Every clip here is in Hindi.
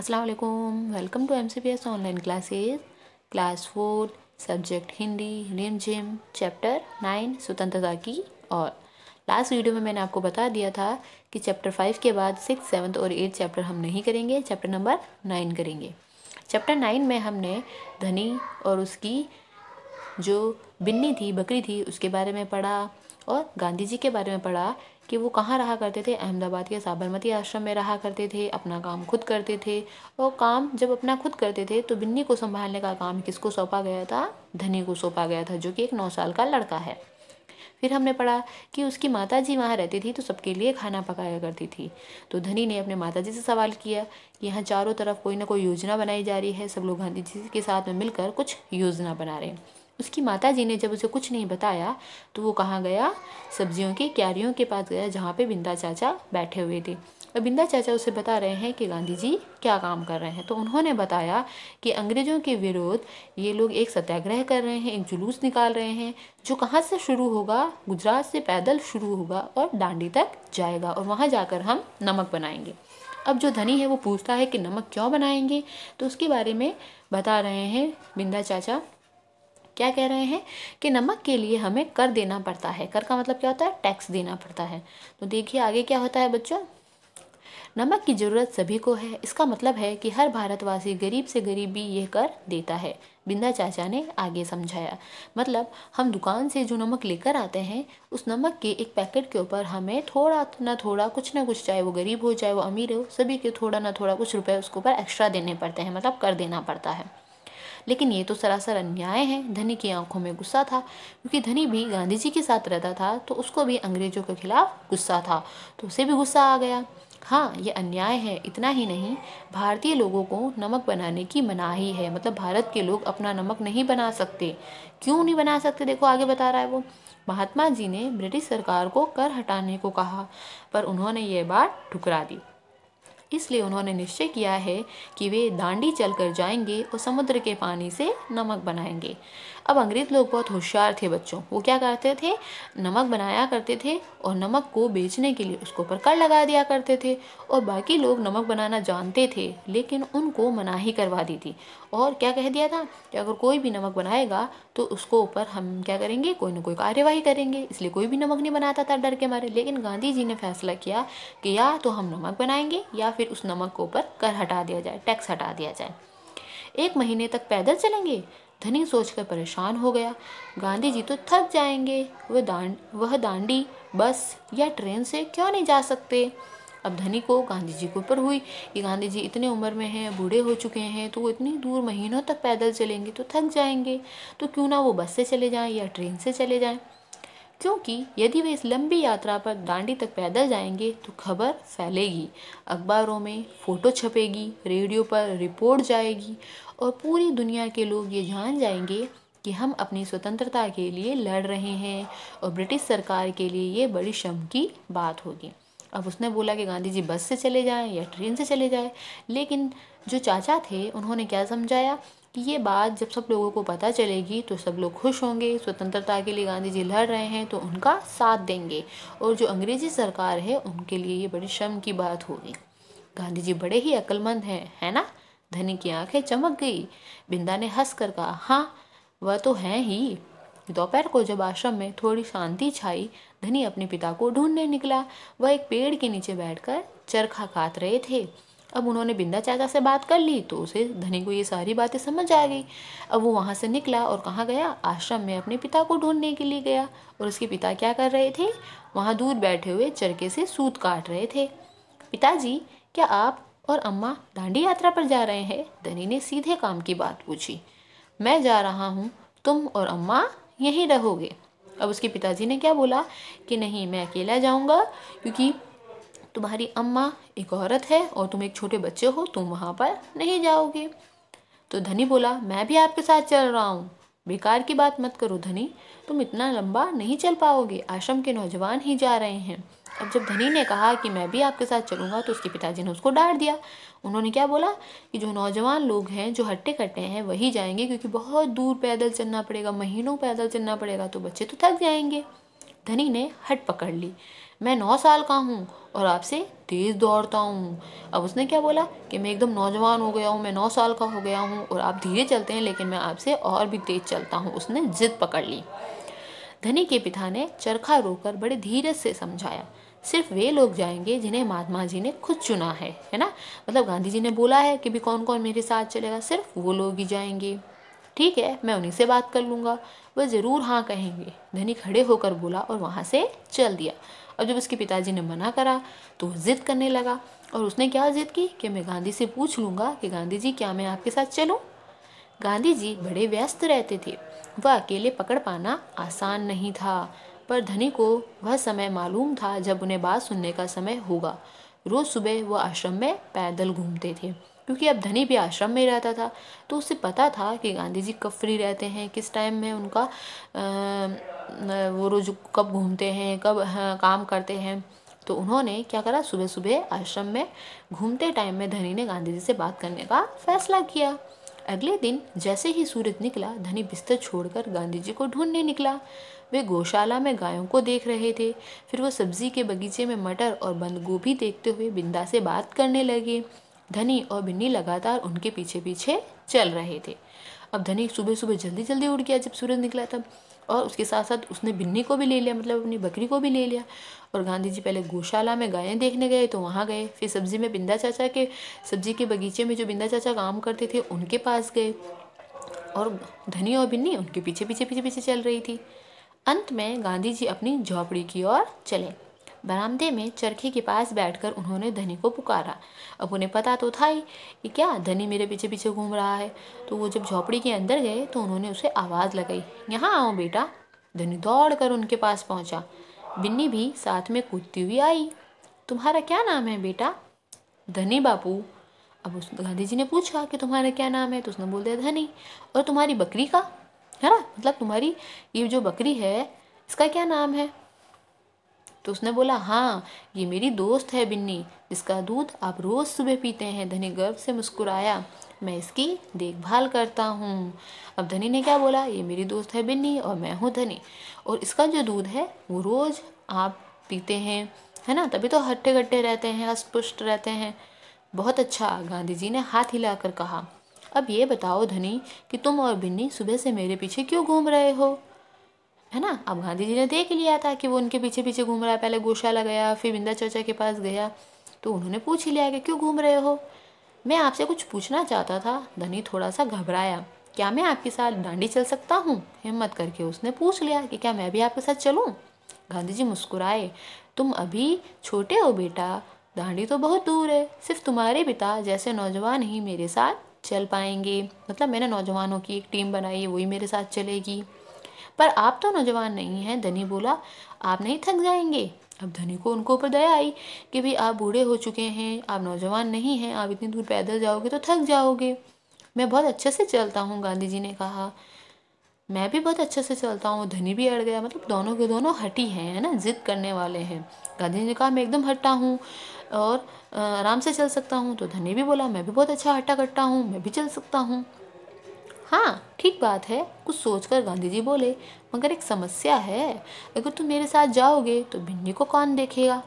अस्सलाम वालेकुम। Welcome to MCPS online classes class 4 subject Hindi Rimjhim chapter 9 स्वतंत्रता की। और लास्ट वीडियो में मैंने आपको बता दिया था कि चैप्टर 5 के बाद 6, 7 और 8 चैप्टर हम नहीं करेंगे, चैप्टर नंबर 9 करेंगे। चैप्टर 9 में हमने धनी और उसकी जो बिन्नी थी, बकरी थी, उसके बारे में पढ़ा और गांधी जी के बारे में पढ़ा कि वो कहाँ रहा करते थे। अहमदाबाद के साबरमती आश्रम में रहा करते थे, अपना काम खुद करते थे। और काम जब अपना खुद करते थे तो बिन्नी को संभालने का काम किसको सौंपा गया था? धनी को सौंपा गया था, जो कि एक 9 साल का लड़का है। फिर हमने पढ़ा कि उसकी माताजी वहाँ रहती थी तो सबके लिए खाना पकाया करती थी। तो धनी ने अपने माताजी से सवाल किया कि यहाँ चारों तरफ कोई ना कोई योजना बनाई जा रही है, सब लोग गांधी जी के साथ में मिलकर कुछ योजना बना रहे हैं। उसकी माताजी ने जब उसे कुछ नहीं बताया तो वो कहाँ गया? सब्जियों की क्यारियों के पास गया, जहाँ पे बिंदा चाचा बैठे हुए थे। और बिंदा चाचा उसे बता रहे हैं कि गांधी जी क्या काम कर रहे हैं। तो उन्होंने बताया कि अंग्रेजों के विरोध ये लोग एक सत्याग्रह कर रहे हैं, एक जुलूस निकाल रहे हैं, जो कहाँ से शुरू होगा? गुजरात से पैदल शुरू होगा और दांडी तक जाएगा, और वहाँ जाकर हम नमक बनाएंगे। अब जो धनी है वो पूछता है कि नमक क्यों बनाएंगे, तो उसके बारे में बता रहे हैं बिंदा चाचा। क्या कह रहे हैं कि नमक के लिए हमें कर देना पड़ता है। कर का मतलब क्या होता है? टैक्स देना पड़ता है। तो देखिए आगे क्या होता है बच्चों। नमक की ज़रूरत सभी को है, इसका मतलब है कि हर भारतवासी गरीब से गरीब भी यह कर देता है। बिंदा चाचा ने आगे समझाया, मतलब हम दुकान से जो नमक लेकर आते हैं, उस नमक के एक पैकेट के ऊपर हमें थोड़ा ना थोड़ा कुछ ना कुछ, चाहे वो गरीब हो चाहे वो अमीर हो, सभी के थोड़ा ना थोड़ा कुछ रुपए उसके ऊपर एक्स्ट्रा देने पड़ते हैं, मतलब कर देना पड़ता है। लेकिन ये तो सरासर अन्याय है। धनी की आंखों में गुस्सा था, क्योंकि धनी भी गांधी जी के साथ रहता था, तो उसको भी अंग्रेजों के खिलाफ गुस्सा था, तो उसे भी गुस्सा आ गया। हाँ, ये अन्याय है। इतना ही नहीं, भारतीय लोगों को नमक बनाने की मनाही है, मतलब भारत के लोग अपना नमक नहीं बना सकते। क्यों नहीं बना सकते? देखो आगे बता रहा है वो। महात्मा जी ने ब्रिटिश सरकार को कर हटाने को कहा, पर उन्होंने ये बात ठुकरा दी। इसलिए उन्होंने निश्चय किया है कि वे दांडी चलकर जाएंगे और समुद्र के पानी से नमक बनाएंगे। अब अंग्रेज लोग बहुत होशियार थे बच्चों। वो क्या करते थे? नमक बनाया करते थे और नमक को बेचने के लिए उसके ऊपर कर लगा दिया करते थे। और बाकी लोग नमक बनाना जानते थे, लेकिन उनको मनाही करवा दी थी। और क्या कह दिया था कि अगर कोई भी नमक बनाएगा तो उसको ऊपर हम क्या करेंगे? कोई ना कोई कार्यवाही करेंगे। इसलिए कोई भी नमक नहीं बनाता था डर के मारे। लेकिन गांधी जी ने फैसला किया कि या तो हम नमक बनाएंगे या फिर उस नमक के ऊपर कर हटा दिया जाए, टैक्स हटा दिया जाए। 1 महीने तक पैदल चलेंगे? धनी सोचकर परेशान हो गया। गांधी जी तो थक जाएंगे, वह दांडी बस या ट्रेन से क्यों नहीं जा सकते? अब धनी को गांधी जी के ऊपर हुई कि गांधी जी इतने उम्र में हैं, बूढ़े हो चुके हैं, तो वो इतनी दूर महीनों तक पैदल चलेंगे तो थक जाएंगे, तो क्यों ना वो बस से चले जाएं या ट्रेन से चले जाएं। क्योंकि यदि वे इस लंबी यात्रा पर दांडी तक पैदल जाएंगे तो खबर फैलेगी, अखबारों में फ़ोटो छपेगी, रेडियो पर रिपोर्ट जाएगी, और पूरी दुनिया के लोग ये जान जाएंगे कि हम अपनी स्वतंत्रता के लिए लड़ रहे हैं, और ब्रिटिश सरकार के लिए ये बड़ी शर्म की बात होगी। अब उसने बोला कि गांधी जी बस से चले जाएं या ट्रेन से चले जाएं, लेकिन जो चाचा थे उन्होंने क्या समझाया कि ये बात जब सब लोगों को पता चलेगी तो सब लोग खुश होंगे, स्वतंत्रता के लिए गांधी जी लड़ रहे हैं तो उनका साथ देंगे, और जो अंग्रेजी सरकार है उनके लिए ये बड़ी शर्म की बात होगी। गांधी जी बड़े ही अक्लमंद हैं, है ना? धनी की आंखें चमक गई। बिंदा ने हंस कर कहा, हाँ वह तो हैं ही। दोपहर को जब आश्रम में थोड़ी शांति छाई, धनी अपने पिता को ढूंढने निकला। वह एक पेड़ के नीचे बैठकर चरखा काट रहे थे। अब उन्होंने बिंदा चाचा से बात कर ली तो उसे, धनी को ये सारी बातें समझ आ गई। अब वो वहाँ से निकला और कहाँ गया? आश्रम में अपने पिता को ढूंढने के लिए गया। और उसके पिता क्या कर रहे थे? वहाँ दूर बैठे हुए चरखे से सूत काट रहे थे। पिताजी, क्या आप और अम्मा दांडी यात्रा पर जा रहे हैं? धनी ने सीधे काम की बात पूछी। मैं जा रहा हूँ, तुम और अम्मा यहीं रहोगे। अब उसके पिताजी ने क्या बोला कि नहीं, मैं अकेला जाऊँगा, क्योंकि तुम्हारी अम्मा एक औरत है और तुम एक छोटे बच्चे हो, तुम वहाँ पर नहीं जाओगे। तो धनी बोला, मैं भी आपके साथ चल रहा हूँ। बेकार की बात मत करो धनी, तुम इतना लंबा नहीं चल पाओगे, आश्रम के नौजवान ही जा रहे हैं। अब जब धनी ने कहा कि मैं भी आपके साथ चलूँगा तो उसके पिताजी ने उसको डांट दिया। उन्होंने क्या बोला कि जो नौजवान लोग हैं, जो हट्टे कट्टे हैं, वही जाएंगे, क्योंकि बहुत दूर पैदल चलना पड़ेगा, महीनों पैदल चलना पड़ेगा, तो बच्चे तो थक जाएंगे। धनी ने हट पकड़ ली। मैं 9 साल का हूँ और आपसे तेज़ दौड़ता हूँ। अब उसने क्या बोला कि मैं एकदम नौजवान हो गया हूँ, मैं 9 साल का हो गया हूँ और आप धीरे चलते हैं, लेकिन मैं आपसे और भी तेज़ चलता हूँ। उसने जिद पकड़ ली। धनी के पिता ने चरखा रोककर बड़े धीरज से समझाया, सिर्फ वे लोग जाएंगे जिन्हें महात्मा जी ने खुद चुना है ना। मतलब गांधी जी ने बोला है कि भी कौन कौन मेरे साथ चलेगा, सिर्फ वो लोग ही जाएंगे। ठीक है, मैं उन्हीं से बात कर लूँगा, वह ज़रूर हाँ कहेंगे। धनी खड़े होकर बोला और वहाँ से चल दिया। अब जब उसके पिताजी ने मना करा तो वो ज़िद करने लगा। और उसने क्या ज़िद की कि मैं गांधी से पूछ लूँगा कि गांधी जी क्या मैं आपके साथ चलूँ। गांधी जी बड़े व्यस्त रहते थे, वह अकेले पकड़ पाना आसान नहीं था। पर धनी को वह समय मालूम था जब उन्हें बात सुनने का समय होगा। रोज सुबह वह आश्रम में पैदल घूमते थे, क्योंकि अब धनी भी आश्रम में रहता था। तो उसे पता था कि गांधी जी कब फ्री रहते हैं, किस टाइम में उनका वो रोज कब घूमते हैं, कब काम करते हैं। तो उन्होंने क्या करा, सुबह सुबह आश्रम में घूमते टाइम में धनी ने गांधी जी से बात करने का फैसला किया। अगले दिन जैसे ही सूरज निकला, धनी बिस्तर छोड़कर गांधी जी को ढूंढने निकला। वे गौशाला में गायों को देख रहे थे। फिर वो सब्जी के बगीचे में मटर और बंद गोभी देखते हुए बिंदा से बात करने लगे। धनी और बिन्नी लगातार उनके पीछे पीछे चल रहे थे। अब धनी सुबह सुबह जल्दी जल्दी उठ गया जब सूरज निकला तब, और उसके साथ साथ उसने बिन्नी को भी ले लिया, मतलब अपनी बकरी को भी ले लिया। और गांधी जी पहले गौशाला में गायें देखने गए तो वहाँ गए, फिर सब्जी में बिंदा चाचा के सब्जी के बगीचे में जो बिंदा चाचा काम करते थे उनके पास गए, और धनी और बिन्नी उनके पीछे पीछे पीछे पीछे चल रही थी। अंत में गांधी जी अपनी झोपड़ी की ओर चले। बरामदे में चरखे के पास बैठकर उन्होंने धनी को पुकारा। अब उन्हें पता तो था ही कि क्या धनी मेरे पीछे पीछे घूम रहा है। तो वो जब झोपड़ी के अंदर गए तो उन्होंने उसे आवाज़ लगाई, यहाँ आओ बेटा। धनी दौड़ कर उनके पास पहुंचा। बिन्नी भी साथ में कूदती हुई आई। तुम्हारा क्या नाम है बेटा? धनी बापू। अब उस गांधी जी ने पूछा कि तुम्हारा क्या नाम है, तो उसने बोल दिया धनी। और तुम्हारी बकरी का, है ना, मतलब तुम्हारी ये जो बकरी है इसका क्या नाम है? तो उसने बोला, हाँ ये मेरी दोस्त है बिन्नी, जिसका दूध आप रोज़ सुबह पीते हैं। धनी गर्व से मुस्कुराया, मैं इसकी देखभाल करता हूँ। अब धनी ने क्या बोला, ये मेरी दोस्त है बिन्नी और मैं हूँ धनी, और इसका जो दूध है वो रोज़ आप पीते हैं, है ना, तभी तो हट्टे कट्टे रहते हैं, हष्ट पुष्ट रहते हैं। बहुत अच्छा, गांधी जी ने हाथ हिलाकर कहा। अब ये बताओ धनी कि तुम और बिन्नी सुबह से मेरे पीछे क्यों घूम रहे हो, है ना। अब गांधी जी ने देख लिया था कि वो उनके पीछे पीछे घूम रहा है। पहले गौशाला गया, फिर बिंदा चाचा के पास गया, तो उन्होंने पूछ ही लिया कि क्यों घूम रहे हो। मैं आपसे कुछ पूछना चाहता था। धनी थोड़ा सा घबराया। क्या मैं आपके साथ डांडी चल सकता हूँ? हिम्मत करके उसने पूछ लिया कि क्या मैं भी आपके साथ चलूँ। गांधी जी मुस्कुराए, तुम अभी छोटे हो बेटा, दांडी तो बहुत दूर है। सिर्फ तुम्हारे पिता जैसे नौजवान ही मेरे साथ चल पाएंगे। मतलब मैंने नौजवानों की एक टीम बनाई है, वही मेरे साथ चलेगी। पर आप तो नौजवान नहीं हैं, धनी बोला, आप नहीं थक जाएंगे? अब धनी को उनको ऊपर दया आई कि भाई आप बूढ़े हो चुके हैं, आप नौजवान नहीं हैं, आप इतनी दूर पैदल जाओगे तो थक जाओगे। मैं बहुत अच्छे से चलता हूँ, गांधी जी ने कहा। मैं भी बहुत अच्छे से चलता हूँ। धनी भी अड़ गया, मतलब दोनों के दोनों हठी हैं, है ना, जिद करने वाले हैं। गांधी जी ने कहा मैं एकदम हट्टा हूँ और आराम से चल सकता हूँ। तो धनी भी बोला मैं भी बहुत अच्छा हट्टा कट्टा हूँ, मैं भी चल सकता हूँ। हाँ ठीक बात है, कुछ सोचकर गांधी जी बोले, मगर एक समस्या है। अगर तुम मेरे साथ जाओगे तो बिन्नी को कौन देखेगा?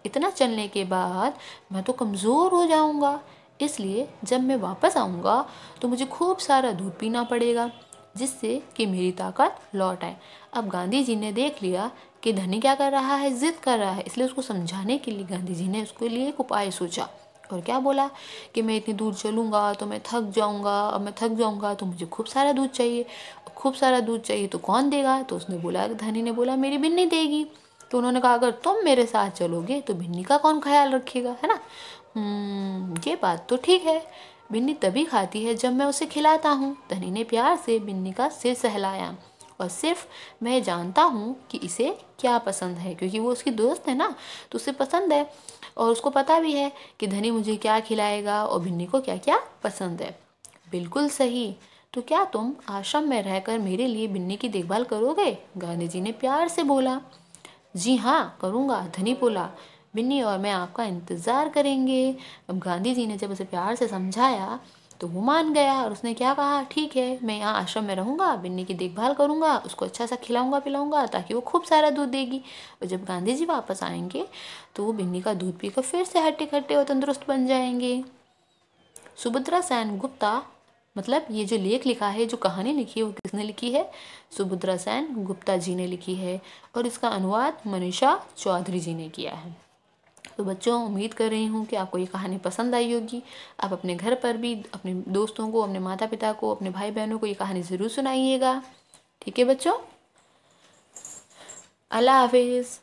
इतना चलने के बाद मैं तो कमज़ोर हो जाऊंगा। इसलिए जब मैं वापस आऊंगा तो मुझे खूब सारा दूध पीना पड़ेगा, जिससे कि मेरी ताकत लौट आए। अब गांधी जी ने देख लिया कि धनी क्या कर रहा है, जिद कर रहा है, इसलिए उसको समझाने के लिए गांधी जी ने उसके लिए एक उपाय सोचा। और क्या बोला कि मैं इतनी दूर चलूँगा तो मैं थक जाऊँगा, अब मैं थक जाऊँगा तो मुझे खूब सारा दूध चाहिए, खूब सारा दूध चाहिए तो कौन देगा? तो उसने बोला, धनी ने बोला मेरी बिन्नी देगी। तो उन्होंने कहा अगर तुम मेरे साथ चलोगे तो बिन्नी का कौन ख्याल रखेगा, है ना। ये बात तो ठीक है, बिन्नी तभी खाती है जब मैं उसे खिलाता हूँ। धनी ने प्यार से बिन्नी का सिर सहलाया, और सिर्फ मैं जानता हूँ कि इसे क्या पसंद है, क्योंकि वो उसकी दोस्त है ना, तो उसे पसंद है और उसको पता भी है कि धनी मुझे क्या खिलाएगा और बिन्नी को क्या क्या पसंद है। बिल्कुल सही, तो क्या तुम आश्रम में रहकर मेरे लिए बिन्नी की देखभाल करोगे? गांधी जी ने प्यार से बोला। जी हाँ करूँगा, धनी बोला, बिन्नी और मैं आपका इंतज़ार करेंगे। अब गांधी जी ने जब उसे प्यार से समझाया तो वो मान गया और उसने क्या कहा, ठीक है मैं यहाँ आश्रम में रहूँगा, बिन्नी की देखभाल करूँगा, उसको अच्छा सा खिलाऊँगा पिलाऊँगा ताकि वो खूब सारा दूध देगी। और जब गांधी जी वापस आएंगे तो वो बिन्नी का दूध पीकर फिर से हट्टे कट्टे और तंदुरुस्त बन जाएंगे। सुभद्रा सेन गुप्ता, मतलब ये जो लेख लिखा है, जो कहानी लिखी है, वो किसने लिखी है? सुभद्रा सेन गुप्ता जी ने लिखी है और इसका अनुवाद मनीषा चौधरी जी ने किया है। तो बच्चों, उम्मीद कर रही हूँ कि आपको ये कहानी पसंद आई होगी। आप अपने घर पर भी अपने दोस्तों को, अपने माता पिता को, अपने भाई बहनों को ये कहानी ज़रूर सुनाइएगा। ठीक है बच्चों, अल्लाह हाफिज़।